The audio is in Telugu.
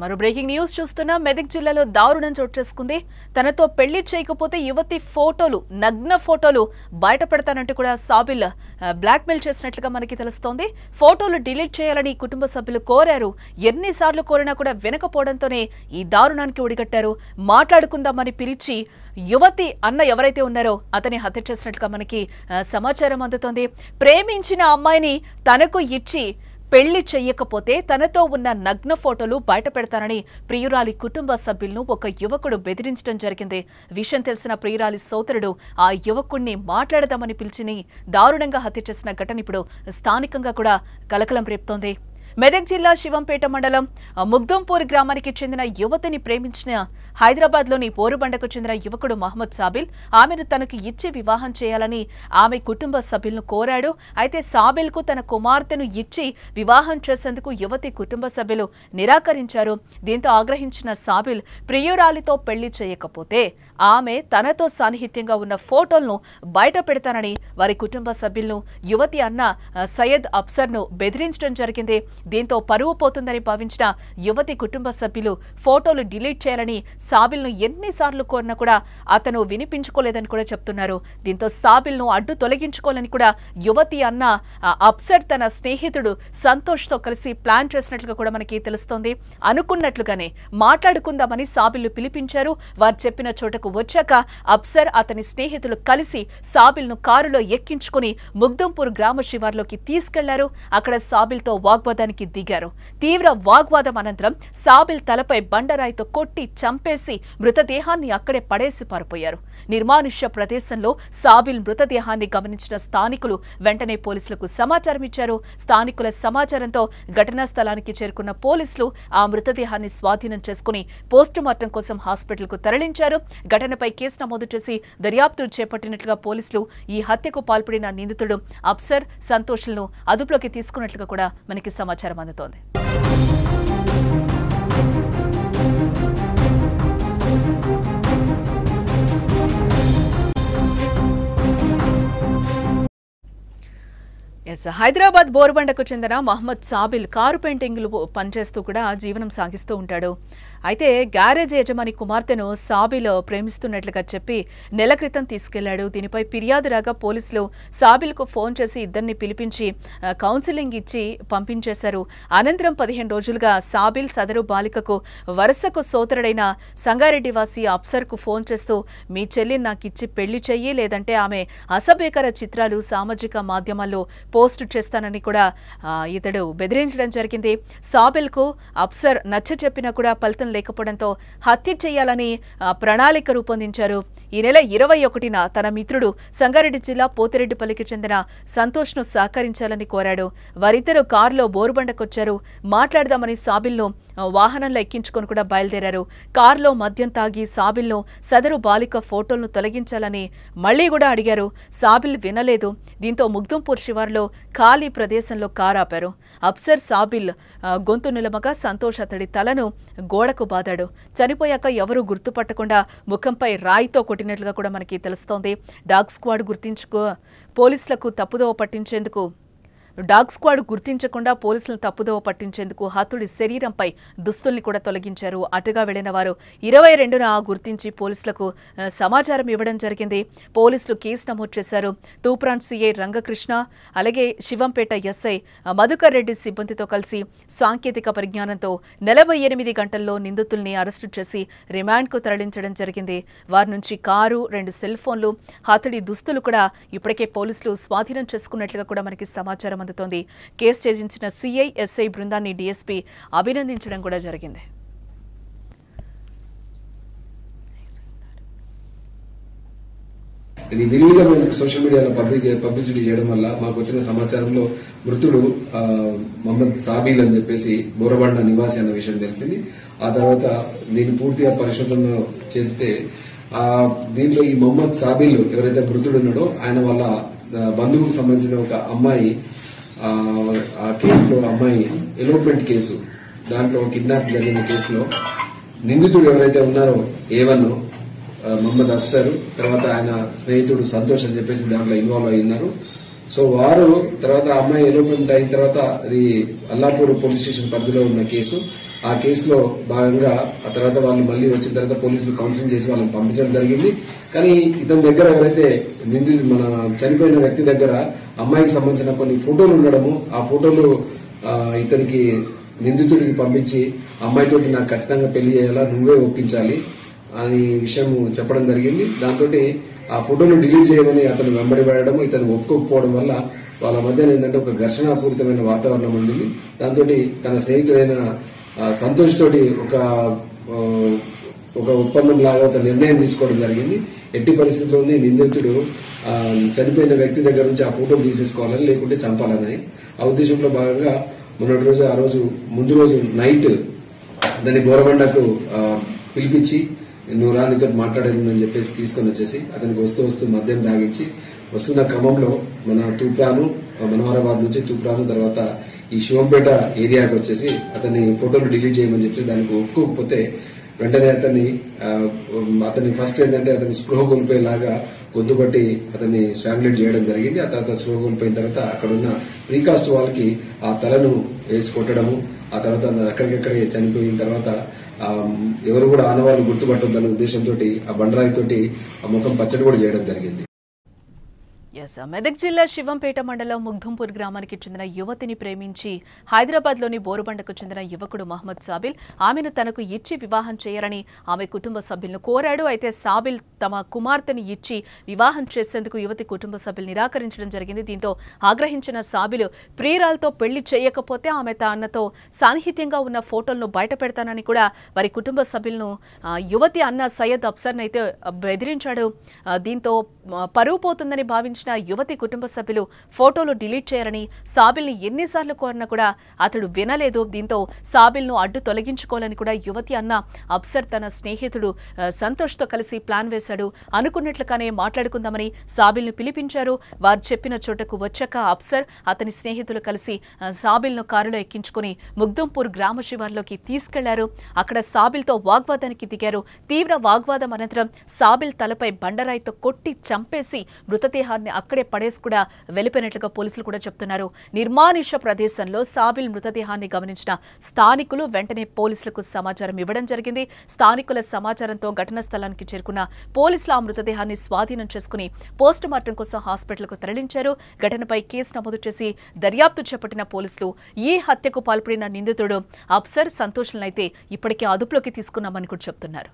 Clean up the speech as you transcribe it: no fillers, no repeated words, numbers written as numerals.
మరో బ్రేకింగ్ న్యూస్ చూస్తున్నా. మెదక్ జిల్లాలో దారుణం చోటు చేసుకుంది. తనతో పెళ్లి చేయకపోతే యువతి ఫోటోలు, నగ్న ఫోటోలు బయటపెడతానంటూ కూడా సాబిల్ బ్లాక్మెయిల్ చేసినట్లుగా మనకి తెలుస్తోంది. ఫోటోలు డిలీట్ చేయాలని కుటుంబ సభ్యులు కోరారు. ఎన్నిసార్లు కోరినా కూడా వినకపోవడంతోనే ఈ దారుణానికి ఒడిగట్టారు. మాట్లాడుకుందామని పిలిచి యువతి అన్న ఎవరైతే ఉన్నారో అతని హత్య చేసినట్లుగా మనకి సమాచారం అందుతోంది. ప్రేమించిన అమ్మాయిని తనకు ఇచ్చి పెళ్లి చెయ్యకపోతే తనతో ఉన్న నగ్న ఫోటోలు బయట పెడతానని ప్రియురాలి కుటుంబ సభ్యులను ఒక యువకుడు బెదిరించడం జరిగింది. విషయం తెలిసిన ప్రియురాలి సోదరుడు ఆ యువకుడిని మాట్లాడదామని పిలిచిని దారుణంగా హత్య చేసిన ఘటన ఇప్పుడు స్థానికంగా కూడా కలకలం రేపుతోంది. మెదక్ జిల్లా శివంపేట మండలం ముగ్దంపూర్ గ్రామానికి చెందిన యువతిని ప్రేమించిన హైదరాబాద్లోని పోరుబండకు చెందిన యువకుడు మహమ్మద్ సాబిల్ ఆమెను తనకు ఇచ్చి వివాహం చేయాలని ఆమె కుటుంబ సభ్యులను కోరాడు. అయితే సాబిల్కు తన కుమార్తెను ఇచ్చి వివాహం చేసేందుకు యువతి కుటుంబ సభ్యులు నిరాకరించారు. దీంతో ఆగ్రహించిన సాబిల్ ప్రియురాలితో పెళ్లి చేయకపోతే ఆమె తనతో సాన్నిహిత్యంగా ఉన్న ఫోటోలను బయట పెడతానని వారి కుటుంబ సభ్యులను యువతి అన్న సయ్యద్ అఫ్సర్ను బెదిరించడం జరిగింది. దీంతో పరువు పోతుందని భావించిన యువతి కుటుంబ సభ్యులు ఫోటోలు డిలీట్ చేయాలని సాబిల్ను ఎన్నిసార్లు కోరినా కూడా అతను వినిపించుకోలేదని కూడా చెప్తున్నారు. దీంతో సాబిల్ను అడ్డు తొలగించుకోవాలని కూడా యువతి అన్న అఫ్సర్ తన స్నేహితుడు సంతోష్తో కలిసి ప్లాన్ చేసినట్లుగా కూడా మనకి తెలుస్తోంది. అనుకున్నట్లుగానే మాట్లాడుకుందామని సాబిల్ను పిలిపించారు. వారు చెప్పిన చోటకు వచ్చాక అఫ్సర్ అతని స్నేహితులు కలిసి సాబిల్ను కారులో ఎక్కించుకుని ముగ్దంపూర్ గ్రామ శివార్లోకి తీసుకెళ్లారు. అక్కడ సాబిల్తో వాగ్వాదానికి దిగారు. తీవ్ర వాగ్వాదం అనంతరం సాబిల్ తలపై బండరాయితో కొట్టి చంపేసి మృతదేహాన్ని అక్కడే పడేసి పారిపోయారు. నిర్మానుష్య ప్రదేశంలో సాబిల్ మృతదేహాన్ని గమనించిన స్థానికులు వెంటనే పోలీసులకు సమాచారం ఇచ్చారు. స్థానికుల సమాచారంతో ఘటనా స్థలానికి చేరుకున్న పోలీసులు ఆ మృతదేహాన్ని స్వాధీనం చేసుకుని పోస్టుమార్టం కోసం హాస్పిటల్కు తరలించారు. ఘటనపై కేసు నమోదు చేసి దర్యాప్తు చేపట్టినట్లుగా పోలీసులు ఈ హత్యకు పాల్పడిన నిందితుడు అఫ్సర్ సంతోష్లను అదుపులోకి తీసుకున్నట్లుగా కూడా మనకి సమాచారం అందుతోంది. హైదరాబాద్ బోరుబండకు చెందిన మహమ్మద్ సాబిల్ కారు పెయింటింగ్లు పనిచేస్తూ కూడా జీవనం సాగిస్తూ ఉంటాడు. అయితే గ్యారేజ్ యజమాని కుమార్తెను సాబిల్ ప్రేమిస్తున్నట్లుగా చెప్పి నెల క్రితం తీసుకెళ్లాడు. దీనిపై ఫిర్యాదు రాగా పోలీసులు సాబిల్కు ఫోన్ చేసి ఇద్దరిని పిలిపించి కౌన్సిలింగ్ ఇచ్చి పంపించేశారు. అనంతరం 15 రోజులుగా సాబిల్ సదరు బాలికకు వరుసకు సోదరుడైన సంగారెడ్డివాసి అఫ్సర్కు ఫోన్ చేస్తూ మీ చెల్లిని నాకిచ్చి పెళ్లి చెయ్యి, లేదంటే ఆమె అసభ్యకర చిత్రాలు సామాజిక మాధ్యమాల్లో పోస్టు చేస్తానని కూడా ఇతడు బెదిరించడం జరిగింది. సాబిల్కు అఫ్సర్ నచ్చ చెప్పినా కూడా ఫలితం లేకపోవడంతో హత్య చేయాలని ప్రణాళిక రూపొందించారు. ఈ నెల 21న తన మిత్రుడు సంగారెడ్డి జిల్లా పోతిరెడ్డిపల్లికి చెందిన సంతోష్ను సహకరించాలని కోరాడు. వారిద్దరూ కారులో బోరుబండకొచ్చారు. మాట్లాడదామని సాబిల్ను వాహనంలో ఎక్కించుకొని కూడా బయలుదేరారు. కారులో మద్యం తాగి సాబిల్ను సదరు బాలిక ఫోటోలను తొలగించాలని మళ్లీ కూడా అడిగారు. సాబిల్ వినలేదు. దీంతో ముగ్దంపూర్ శివార్లో ఖాళీ ప్రదేశంలో కారు ఆపారు. అఫ్సర్ సాబిల్ గొంతు నిలమగా సంతోష్ అతడి తలను గోడకు బాదాడు. చనిపోయాక ఎవరూ గుర్తుపట్టకుండా ముఖంపై రాయితో కొట్టినట్లుగా కూడా మనకి తెలుస్తోంది. డాగ్ స్క్వాడ్ గుర్తించకుండా పోలీసులను తప్పుదోవ పట్టించేందుకు హతుడి శరీరంపై దుస్తుల్ని కూడా తొలగించారు. అటుగా వెళ్లిన వారు 22న గుర్తించి పోలీసులకు సమాచారం ఇవ్వడం జరిగింది. పోలీసులు కేసు నమోదు చేశారు. తూప్రాన్ సీఐ రంగకృష్ణ అలాగే శివంపేట ఎస్ఐ మధుకర్ రెడ్డి సిబ్బందితో కలిసి సాంకేతిక పరిజ్ఞానంతో 48 గంటల్లో నిందితుల్ని అరెస్టు చేసి రిమాండ్కు తరలించడం జరిగింది. వారి నుంచి కారు, 2 సెల్ ఫోన్లు, హతుడి దుస్తులు కూడా ఇప్పటికే పోలీసులు స్వాధీనం చేసుకున్నట్లుగా కూడా మనకి సమాచారం అందుతోంది. కేసు ఛేదించిన సిఐ, ఎస్ఐ బృందాన్ని డీఎస్పీ అభినందించడం కూడా జరిగింది. ఇది విరివిగా మేము సోషల్ మీడియాలో పబ్లిసిటీ చేయడం వల్ల మాకు వచ్చిన సమాచారంలో మృతుడు మహమ్మద్ సాబిల్ అని చెప్పేసి బోరబండ నివాసి అన్న విషయం తెలిసింది. ఆ తర్వాత దీన్ని పూర్తిగా పరిశోధన చేస్తే దీంట్లో ఈ మహమ్మద్ సాబిల్ ఎవరైతే మృతుడు ఉన్నాడో ఆయన వాళ్ళ బంధువుకు సంబంధించిన ఒక అమ్మాయి ఆ కేసులో అమ్మాయి ఎలోప్మెంట్ కేసు, దాంట్లో కిడ్నాప్ జరిగిన కేసులో నిందితుడు ఎవరైతే ఉన్నారో A1 మహమ్మద్ అఫ్సర్, తర్వాత ఆయన స్నేహితుడు సంతోష్ అని చెప్పేసి దాంట్లో ఇన్వాల్వ్ అయి ఉన్నారు. సో వారు తర్వాత అమ్మాయి ఎలోప్మెంట్ అయిన తర్వాత అది అల్లాపూర్ పోలీస్ స్టేషన్ పరిధిలో ఉన్న కేసు ఆ కేసులో భాగంగా ఆ తర్వాత వాళ్ళు మళ్ళీ వచ్చిన తర్వాత పోలీసులు కౌన్సిలింగ్ చేసి వాళ్ళని పంపించడం జరిగింది. కానీ ఇతని దగ్గర ఎవరైతే మన చనిపోయిన వ్యక్తి దగ్గర అమ్మాయికి సంబంధించిన కొన్ని ఫోటోలు ఉండడము, ఆ ఫోటోలు ఇతనికి నిందితుడికి పంపించి అమ్మాయితోటి నాకు ఖచ్చితంగా పెళ్లి చేయాలా, నువ్వే ఒప్పించాలి అని విషయం చెప్పడం జరిగింది. దాంతో ఆ ఫోటోలు డిలీట్ చేయమని అతను వెంబడి పడడం, ఇతను ఒప్పుకోకపోవడం వల్ల వాళ్ళ మధ్య ఏంటంటే ఒక ఘర్షణాపూరితమైన వాతావరణం ఉండింది. దాంతో తన స్నేహితుడైన సంతోష్ తోటి ఒక ఒప్పందం లాగా ఒక నిర్ణయం తీసుకోవడం జరిగింది. ఎట్టి పరిస్థితుల్లోనే నిందితుడు చనిపోయిన వ్యక్తి దగ్గర నుంచి ఆ ఫోటోలు తీసేసుకోవాలని, లేకుంటే చంపాలని ఆ ఉద్దేశంలో భాగంగా మొన్నటి రోజు ఆ రోజు ముందు రోజు నైట్ దాన్ని బోరబండకు పిలిపించి నువ్వు రానితో మాట్లాడేదని చెప్పేసి తీసుకొని వచ్చేసి అతనికి వస్తూ మద్యం తాగించి వస్తున్న క్రమంలో మన తూప్రాను, మనోహరాబాద్ నుంచి తూప్రాను తర్వాత ఈ శివంపేట ఏరియాకి వచ్చేసి అతన్ని ఫోటోలు డిలీట్ చేయమని చెప్పి దానికి ఒప్పుకోకపోతే వెంటనే అతన్ని ఫస్ట్ ఏంటంటే అతని స్పృహ కోల్పోయేలాగా గొంతుబట్టి అతన్ని స్ట్రాంగులేట్ చేయడం జరిగింది. ఆ తర్వాత స్పృహ కోల్పోయిన తర్వాత అక్కడున్న ప్రీకాస్ట్ వాళ్ళకి ఆ తలను వేసి కొట్టడము, ఆ తర్వాత అక్కడికక్కడే చనిపోయిన తర్వాత ఎవరు కూడా ఆనవాళ్ళు గుర్తుపట్టొద్దన్న ఉద్దేశంతో ఆ బండరాయితోటి ఆ ముఖం పచ్చడి కూడా చేయడం జరిగింది. మెదక్ జిల్లా శివంపేట మండలం ముగ్ధంపూర్ గ్రామానికి చెందిన యువతిని ప్రేమించి హైదరాబాద్లోని బోరుబండకు చెందిన యువకుడు మహమ్మద్ సాబిల్ ఆమెను తనకు ఇచ్చి వివాహం చేయాలని ఆమె కుటుంబ సభ్యులను కోరాడు. అయితే సాబిల్ తమ కుమార్తెను ఇచ్చి వివాహం చేసేందుకు యువతి కుటుంబ సభ్యులు నిరాకరించడం జరిగింది. దీంతో ఆగ్రహించిన సాబిల్ ప్రియురాలతో పెళ్లి చేయకపోతే ఆమె తనతో సాన్నిహిత్యంగా ఉన్న ఫోటోలను బయట పెడతానని కూడా వారి కుటుంబ సభ్యులను యువతి అన్న సయ్యద్ అఫ్సర్ను అయితే బెదిరించాడు. దీంతో పరువు పోతుందని భావించిన యువతి కుటుంబ సభ్యులు ఫోటోలు డిలీట్ చేయాలని సాబిల్ని ఎన్నిసార్లు కోరినా కూడా అతడు వినలేదు. దీంతో సాబిల్ను అడ్డు తొలగించుకోవాలని కూడా యువతి అన్న అఫ్సర్ తన స్నేహితుడు సంతోష్తో కలిసి ప్లాన్ వేశాడు. అనుకున్నట్లుగానే మాట్లాడుకుందామని సాబిల్ను పిలిపించారు. వారు చెప్పిన చోటకు వచ్చాక అఫ్సర్ అతని స్నేహితులు కలిసి సాబిల్ను కారులో ఎక్కించుకుని ముగ్ధంపూర్ గ్రామ శివార్లోకి తీసుకెళ్లారు. అక్కడ సాబిల్తో వాగ్వాదానికి దిగారు. తీవ్ర వాగ్వాదం అనంతరం సాబిల్ తలపై బండరాయితో కొట్టి చంపేసి మృతదేహాన్ని అక్కడే పడేసి కూడా వెళ్లిపోయినట్లుగా పోలీసులు కూడా చెప్తున్నారు. నిర్మానుష్య ప్రదేశంలో సాబిల్ మృతదేహాన్ని గమనించిన స్థానికులు వెంటనే పోలీసులకు సమాచారం ఇవ్వడం జరిగింది. స్థానికుల సమాచారంతో ఘటనా స్థలానికి చేరుకున్న పోలీసులు ఆ మృతదేహాన్ని స్వాధీనం చేసుకుని పోస్టుమార్టం కోసం హాస్పిటల్కు తరలించారు. ఘటనపై కేసు నమోదు చేసి దర్యాప్తు చేపట్టిన పోలీసులు ఈ హత్యకు పాల్పడిన నిందితుడు అఫ్సర్ సంతోష్లనైతే ఇప్పటికే అదుపులోకి తీసుకున్నామని కూడా చెప్తున్నారు.